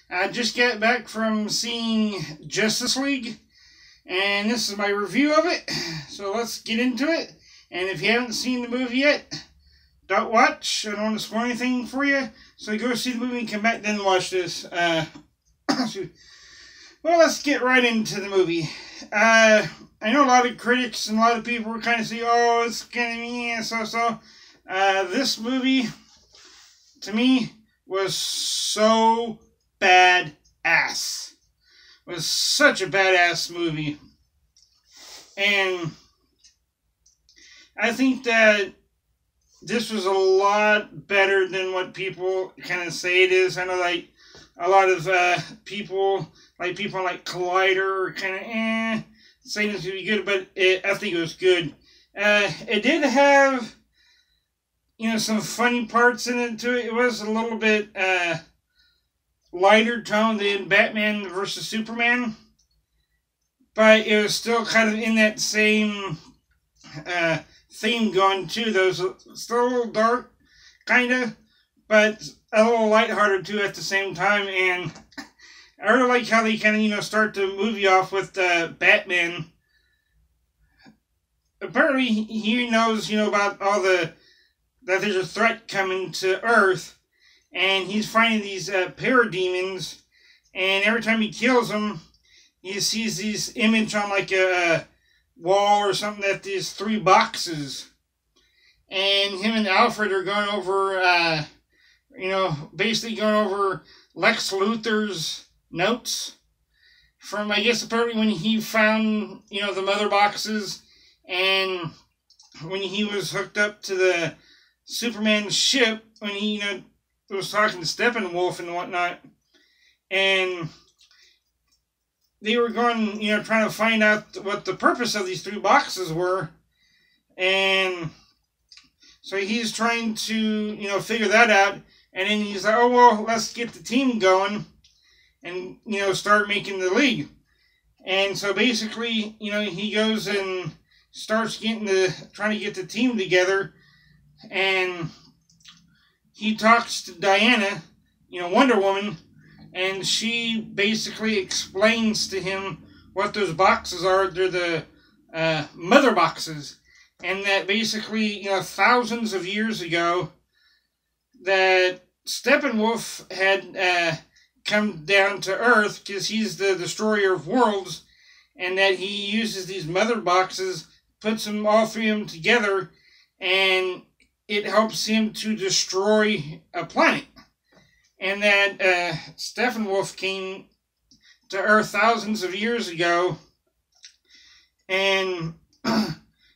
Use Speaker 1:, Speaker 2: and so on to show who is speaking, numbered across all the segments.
Speaker 1: I just got back from seeing Justice League, and this is my review of it. So let's get into it. And if you haven't seen the movie yet, don't watch. I don't want to spoil anything for you. So go see the movie and come back then watch this. Well, let's get right into the movie. I know a lot of critics and a lot of people were kind of saying, oh, it's kind of so. This movie, to me, was so badass. It was such a badass movie. And I think that this was a lot better than what people kind of say it is. I know, like, a lot of people like Collider, kind of saying this would be good, but I think it was good. It did have, some funny parts in it too. It was a little bit lighter tone than Batman versus Superman, but it was still kind of in that same theme going too. Though it was still a little dark, kind of, but a little lighthearted too at the same time. And I really like how they kind of, start the movie off with Batman. Apparently, he knows, about all that there's a threat coming to Earth, and he's finding these parademons, and every time he kills them, he sees these image on like a wall or something that these 3 boxes, and him and Alfred are going over, basically going over Lex Luthor's notes from, I guess, apparently when he found, the mother boxes, and when he was hooked up to the Superman ship, when he, was talking to Steppenwolf and whatnot, and they were going, trying to find out what the purpose of these 3 boxes were, and so he's trying to, figure that out, and then he's like, oh, well, let's get the team going, and, start making the league. And so basically, he goes and starts trying to get the team together, and he talks to Diana, Wonder Woman, and she basically explains to him what those boxes are. They're the mother boxes, and that basically, thousands of years ago, that Steppenwolf had come down to Earth because he's the destroyer of worlds, and that he uses these mother boxes, puts them, all 3 of them together, and it helps him to destroy a planet. And that Steppenwolf came to Earth thousands of years ago and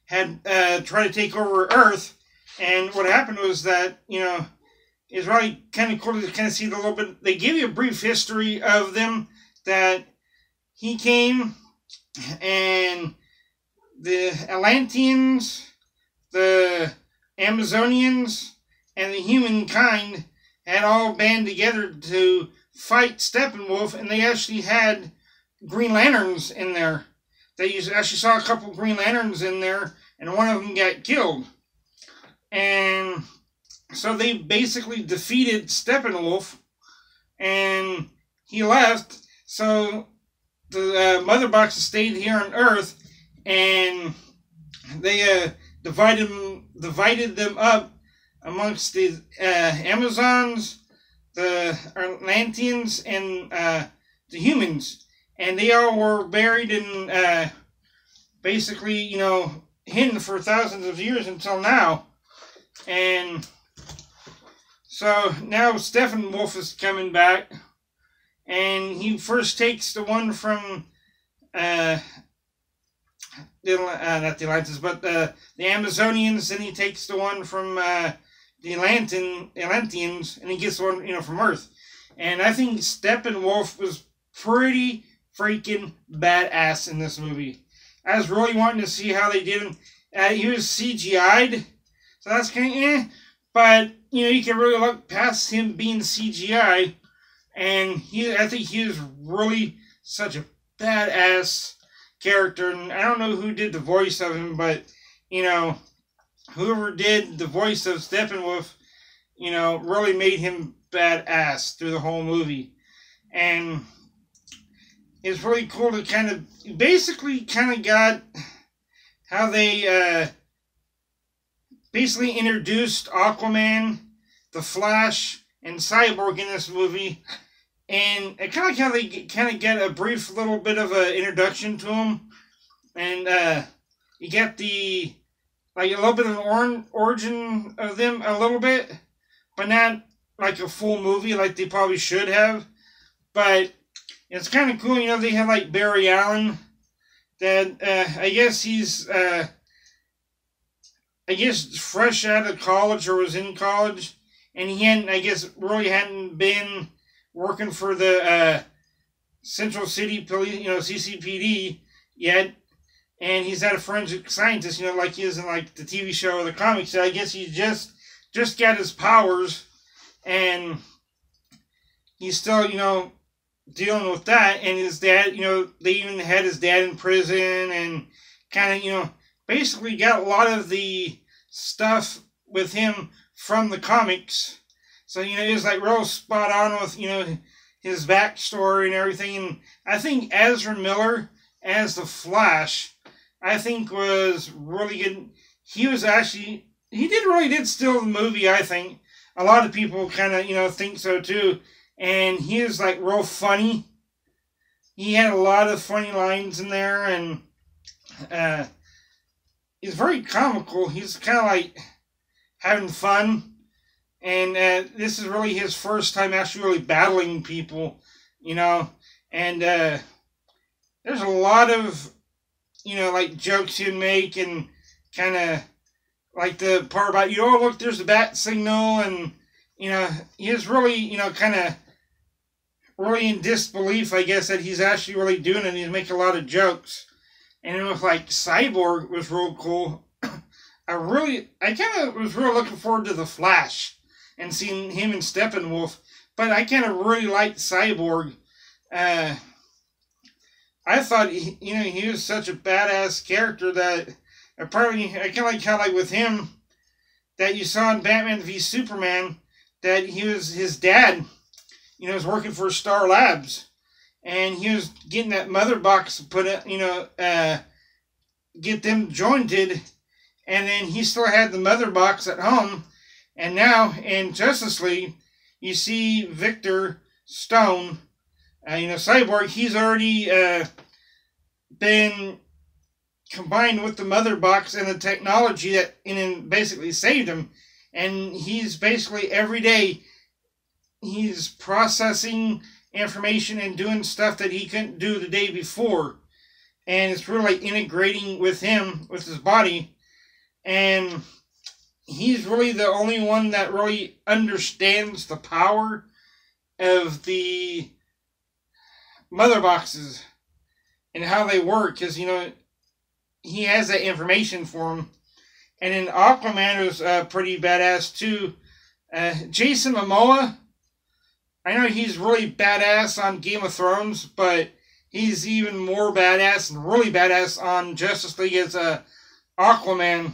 Speaker 1: had tried to take over Earth. And what happened was that, it's really kind of cool to kind of see the little bit. They give you a brief history of them, that he came and the Atlanteans, the Amazonians, and the humankind had all band together to fight Steppenwolf, and they actually had Green Lanterns in there. They actually saw a couple Green Lanterns in there, and one of them got killed. And so they basically defeated Steppenwolf, and he left. So the mother boxes stayed here on Earth, and they divided them up amongst the Amazons, the Atlanteans, and the humans. And they all were buried in, basically, hidden for thousands of years until now. And so now Steppenwolf is coming back, and he first takes the one from not the Atlanteans, but the Amazonians, and he takes the one from the Atlanteans, and he gets the one, from Earth. And I think Steppenwolf was pretty freaking badass in this movie. I was really wanting to see how they did him. He was CGI'd, so that's kind of but, you can really look past him being CGI, and I think he is really such a badass character. And I don't know who did the voice of him, but, whoever did the voice of Steppenwolf, really made him badass through the whole movie. and it's really cool to kind of basically kind of got how they basically introduced Aquaman, the Flash, and Cyborg in this movie, and I kind of like how they kind of get a brief little bit of an introduction to them, and you get the like a little bit of an origin of them a little bit, but not like a full movie like they probably should have. But it's kind of cool, you know. They have like Barry Allen, that I guess he's I guess fresh out of college or was in college, and he hadn't, I guess, really hadn't been working for the Central City Police, you know, CCPD yet, and he's not a forensic scientist, you know, like he is in like the TV show or the comics. So I guess he just got his powers, and he's still, you know, dealing with that. And his dad, you know, they even had his dad in prison, and kind of, you know, basically got a lot of the stuff with him from the comics. So, you know, it was like real spot on with, you know, his backstory and everything. And I think Ezra Miller as the Flash, I think was really good. He was actually, he did steal the movie, I think. A lot of people kind of, you know, think so too. And he is like real funny. He had a lot of funny lines in there, and he's very comical. He's kind of like having fun. And this is really his first time actually really battling people, you know. And there's a lot of, you know, like jokes he'd make, and kind of like the part about, you know, oh, look, there's the bat signal. And, you know, he was really, you know, kind of really in disbelief, I guess, that he's actually really doing it. He's making a lot of jokes. And it was like Cyborg was real cool. I kind of was really looking forward to the Flash and seeing him and Steppenwolf, but I kind of really liked Cyborg. I thought he was such a badass character that apparently I kind of like how, like, with him, that you saw in Batman v Superman, that his dad, you know, was working for Star Labs. And he was getting that mother box put up, you know, get them jointed. And then he still had the mother box at home. And now in Justice League, you see Victor Stone, you know, Cyborg. He's already been combined with the mother box and the technology that basically saved him. And he's basically every day, he's processing information and doing stuff that he couldn't do the day before, and it's really like integrating with him, with his body, and he's really the only one that really understands the power of the mother boxes and how they work, because, you know, he has that information for him. And then Aquaman was pretty badass too. Jason Momoa, I know he's really badass on Game of Thrones, but he's even more badass and really badass on Justice League as Aquaman.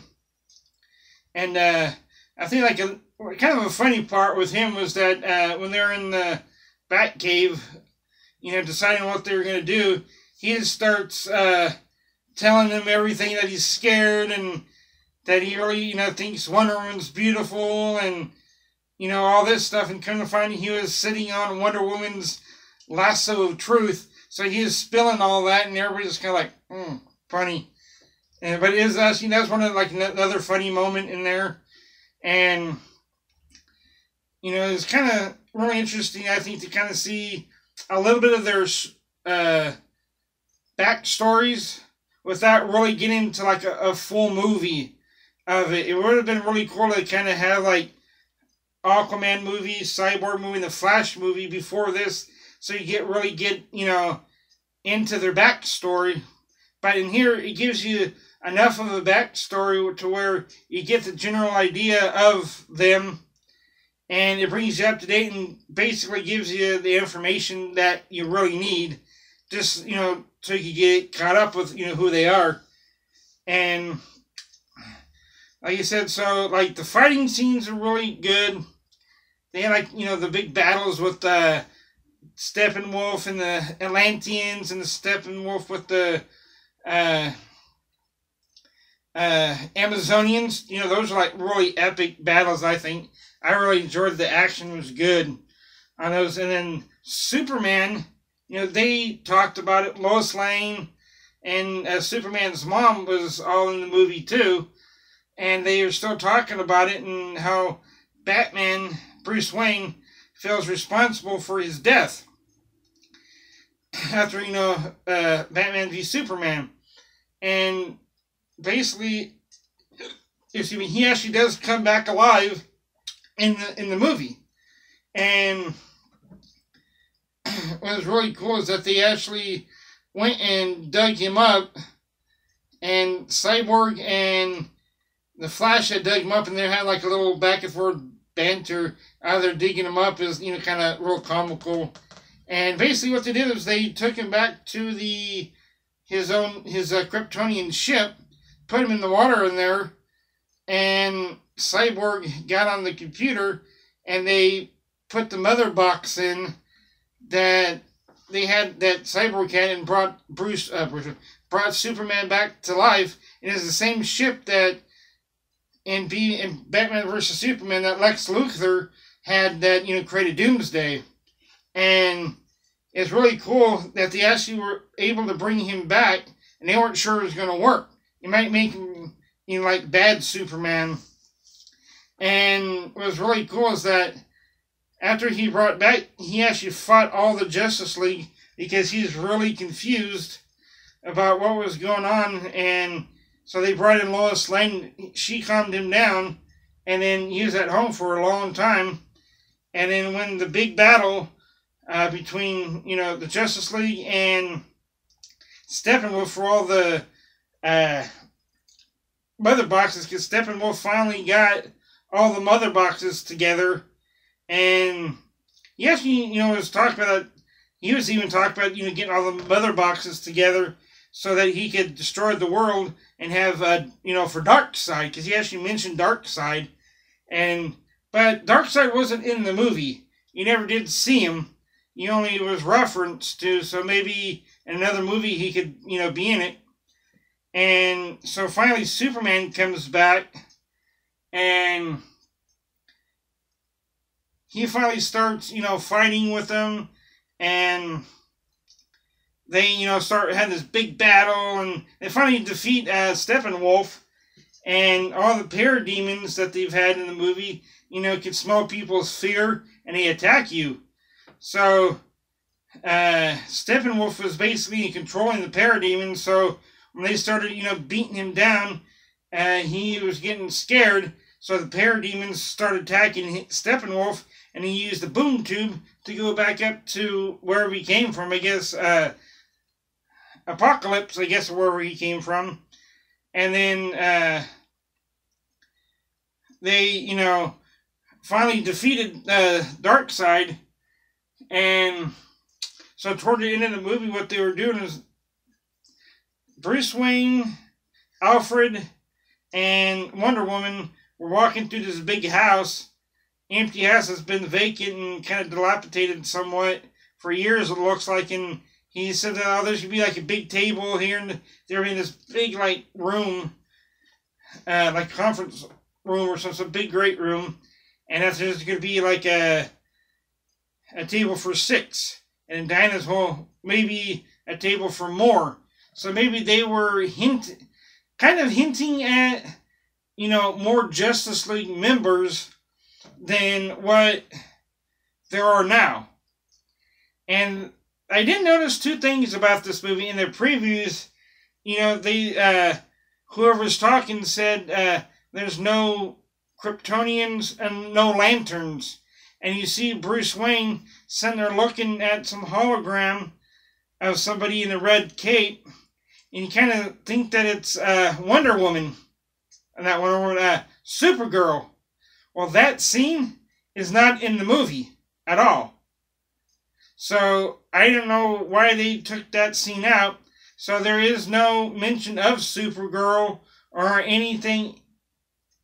Speaker 1: And I think like kind of a funny part with him was that when they're in the Batcave, you know, deciding what they were going to do, he just starts telling them everything, that he's scared and that he really, you know, thinks Wonder Woman's beautiful and, you know, all this stuff, and come to find he was sitting on Wonder Woman's lasso of truth. So he was spilling all that, and everybody's kind of like, funny. But it is actually, that's one of, like, another funny moment in there. And, you know, it's kind of really interesting, I think, to kind of see a little bit of their backstories without really getting into, like, a full movie of it. It would have been really cool to kind of have, like, Aquaman movie, Cyborg movie, and the Flash movie before this, so you really get, you know, into their backstory. But in here, it gives you enough of a backstory to where you get the general idea of them, and it brings you up to date and basically gives you the information that you really need, just, you know, so you can get caught up with, you know, who they are. And like I said, so, like, the fighting scenes are really good. They had, like, you know, the big battles with Steppenwolf and the Atlanteans and the Steppenwolf with the Amazonians. You know, those are like really epic battles, I think. I really enjoyed the action. It was good on those. And then Superman, you know, they talked about it. Lois Lane and Superman's mom was all in the movie too. And they are still talking about it and how Batman, Bruce Wayne, feels responsible for his death after, you know, Batman v Superman. And basically, excuse me, he actually does come back alive in the movie. And what was really cool is that they actually went and dug him up, and Cyborg and the Flash had dug him up, and they had like a little back and forth banter out there digging him up. Is, you know, kind of real comical. And basically what they did was they took him back to his Kryptonian ship, put him in the water in there, and Cyborg got on the computer and they put the mother box in that they had, that Cyborg had, and brought brought Superman back to life. It is the same ship that in Batman vs Superman that Lex Luthor had, that, you know, created Doomsday. And it's really cool that they actually were able to bring him back, and they weren't sure it was going to work. You might make him, you know, like bad Superman. And what was really cool is that after he brought back, he actually fought all the Justice League because he's really confused about what was going on. And so they brought in Lois Lane. She calmed him down, and then he was at home for a long time. And then when the big battle between, you know, the Justice League and Steppenwolf for all the mother boxes, because Steppenwolf finally got all the mother boxes together, and he actually, you know, was talking about, he was even talking about, you know, getting all the mother boxes together so that he could destroy the world and have, you know, for Darkseid, because he actually mentioned Darkseid, but Darkseid wasn't in the movie. You never did see him. He only was referenced to, so maybe in another movie he could, you know, be in it. And so finally Superman comes back, and he finally starts, you know, fighting with them, and they, you know, had this big battle, and they finally defeat Steppenwolf, and all the parademons that they've had in the movie, you know, can smell people's fear, and they attack you. So Steppenwolf was basically controlling the parademons, so when they started, you know, beating him down, he was getting scared, so the parademons started attacking Steppenwolf, and he used the boom tube to go back up to wherever he came from, I guess, Apocalypse, I guess, wherever he came from. And then they, you know, finally defeated Darkseid. And so toward the end of the movie, what they were doing is Bruce Wayne, Alfred, and Wonder Woman were walking through this big house. Empty house that's been vacant and kind of dilapidated somewhat for years, it looks like. And he said that, oh, there should be like a big table here, and they're in this big, like, room, like conference room or some big, great room. And that's just going to be like a table for 6. And in Dinah's, well, maybe a table for more. So maybe they were kind of hinting at, you know, more Justice League members than what there are now. And I did notice 2 things about this movie. In their previews, you know, they whoever's talking said there's no Kryptonians and no lanterns. And you see Bruce Wayne sitting there looking at some hologram of somebody in a red cape, and you kind of think that it's Wonder Woman, and that Wonder Woman, Supergirl. Well, that scene is not in the movie at all. So I don't know why they took that scene out. So there is no mention of Supergirl or anything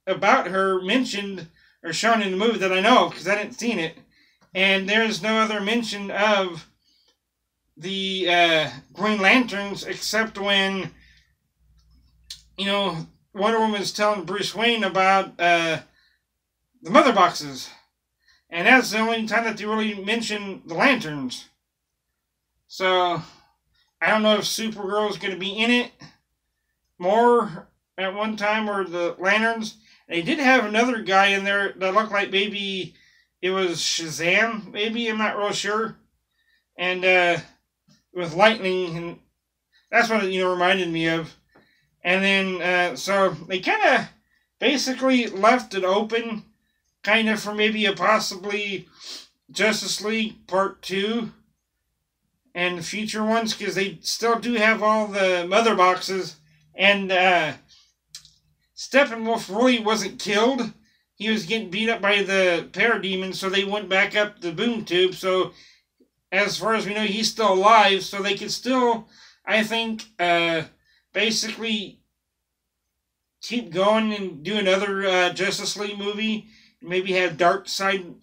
Speaker 1: about her mentioned or shown in the movie that I know of, because I didn't see it. And there's no other mention of the Green Lanterns except when, Wonder Woman is telling Bruce Wayne about the mother boxes. And that's the only time that they really mention the Lanterns. So, I don't know if Supergirl is going to be in it more at one time, or the Lanterns. They did have another guy in there that looked like maybe it was Shazam, maybe, I'm not real sure. And with lightning, and that's what it reminded me of. And then, so they kind of basically left it open, kind of for maybe a possibly Justice League Part 2 and future ones, because they still do have all the mother boxes. And Steppenwolf really wasn't killed. He was getting beat up by the parademons, so they went back up the boom tube. So as far as we know, he's still alive, so they could still, I think, basically keep going and do another Justice League movie. Maybe have Darkseid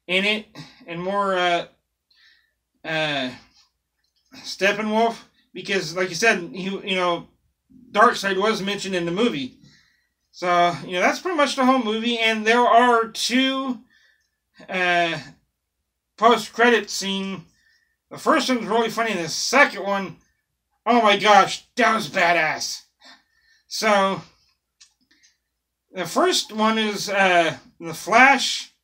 Speaker 1: in it, and more Steppenwolf, because, like you said, Darkseid was mentioned in the movie. So, that's pretty much the whole movie, and there are 2 post-credit scenes. The first one's really funny, and the second one, oh my gosh, that was badass. So, the first one is the Flash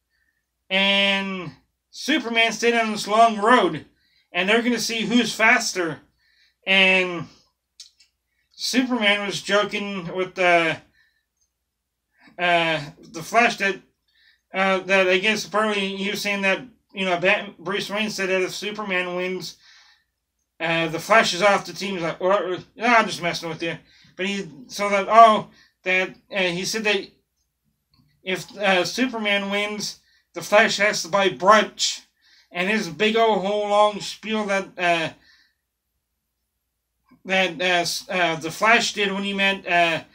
Speaker 1: and Superman staying on this long road, and they're going to see who's faster. And Superman was joking with the Flash that I guess apparently he was saying that Bruce Wayne said that if Superman wins, the Flash is off the team. He's like, well, no, I'm just messing with you. But he said that if Superman wins, the Flash has to buy brunch, and his big old whole long spiel that the Flash did when he met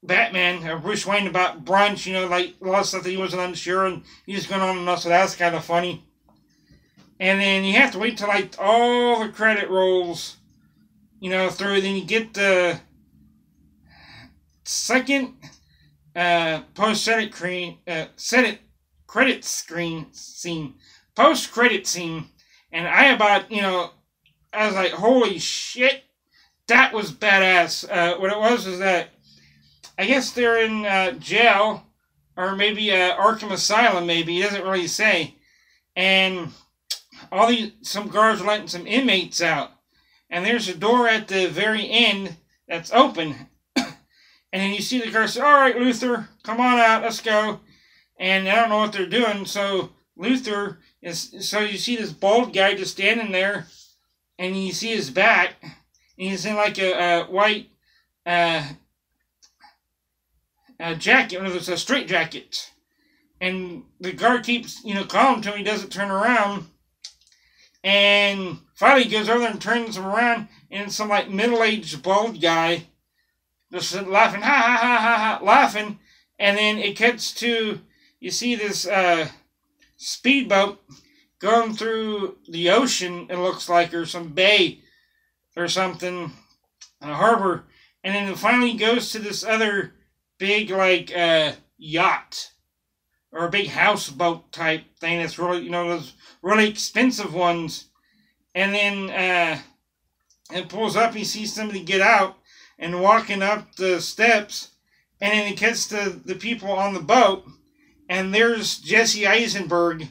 Speaker 1: Batman or Bruce Wayne about brunch, like a lot of stuff that he wasn't unsure, and he's going on and on, so that's kind of funny. And then you have to wait till like all the credit rolls, through. Then you get the second post-credit credit scene, post-credit scene, and I was like, holy shit, that was badass. What it was that I guess they're in jail, or maybe Arkham Asylum, maybe, he doesn't really say, and some guards are letting some inmates out, and there's a door at the very end that's open, and then you see the guards say, all right, Luthor, come on out, let's go, and I don't know what they're doing, so you see this bald guy just standing there, and you see his back, and he's in like a white jacket, one of those straight jackets, and the guard keeps, calling to him, he doesn't turn around, and finally he goes over there and turns him around, and some like middle-aged bald guy just laughing, ha ha ha ha ha, laughing, and then it cuts to, you see this speedboat going through the ocean, it looks like, or some bay or something, a harbor, and then it finally goes to this other big, like, yacht, or a big houseboat type thing that's really, those really expensive ones, and then it pulls up, you see somebody get out, and walking up the steps, and then it gets to the people on the boat, and there's Jesse Eisenberg,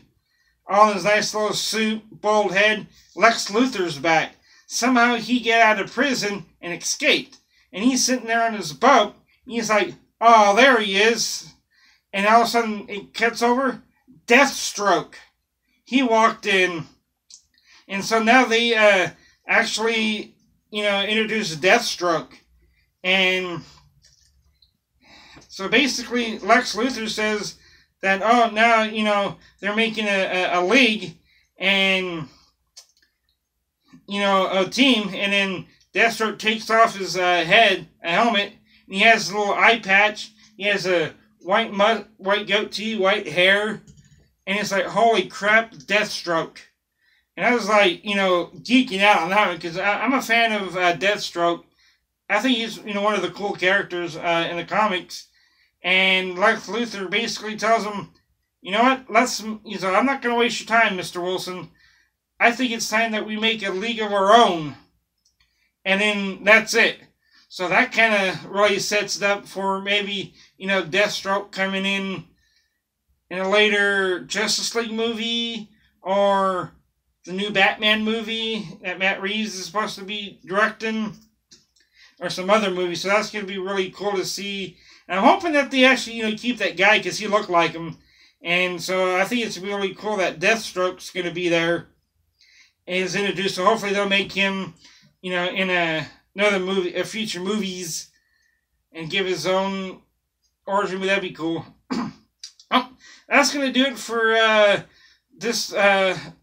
Speaker 1: all in his nice little suit, bald head. Lex Luthor's back. Somehow he got out of prison and escaped. And he's sitting there on his boat. And he's like, oh, there he is. And all of a sudden it cuts over. Deathstroke. He walked in. And so now they actually, introduced Deathstroke. And so basically Lex Luthor says that, oh, now, they're making a league and, a team, and then Deathstroke takes off his helmet, and he has a little eye patch, he has a white goatee, white hair, and it's like, holy crap, Deathstroke. And I was like, you know, geeking out on that one because I'm a fan of Deathstroke. I think he's, you know, one of the cool characters in the comics. And Lex Luthor basically tells him, you know what, he's like, I'm not going to waste your time, Mr. Wilson. I think it's time that we make a league of our own. And then that's it. So that kind of really sets it up for maybe, you know, Deathstroke coming in a later Justice League movie or the new Batman movie that Matt Reeves is supposed to be directing or some other movie. So that's going to be really cool to see. And I'm hoping that they actually, you know, keep that guy because he looked like him. And so I think it's really cool that Deathstroke's going to be there and is introduced. So hopefully they'll make him, you know, in another movie, future movies, and give his own origin. That'd be cool. Oh, that's going to do it for this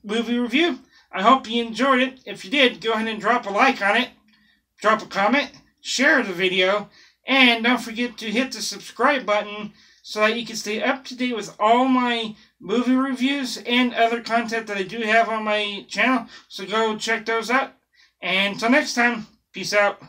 Speaker 1: movie review. I hope you enjoyed it. If you did, go ahead and drop a like on it, drop a comment, share the video, and don't forget to hit the subscribe button so that you can stay up to date with all my movie reviews and other content that I do have on my channel. So go check those out. And until next time, peace out.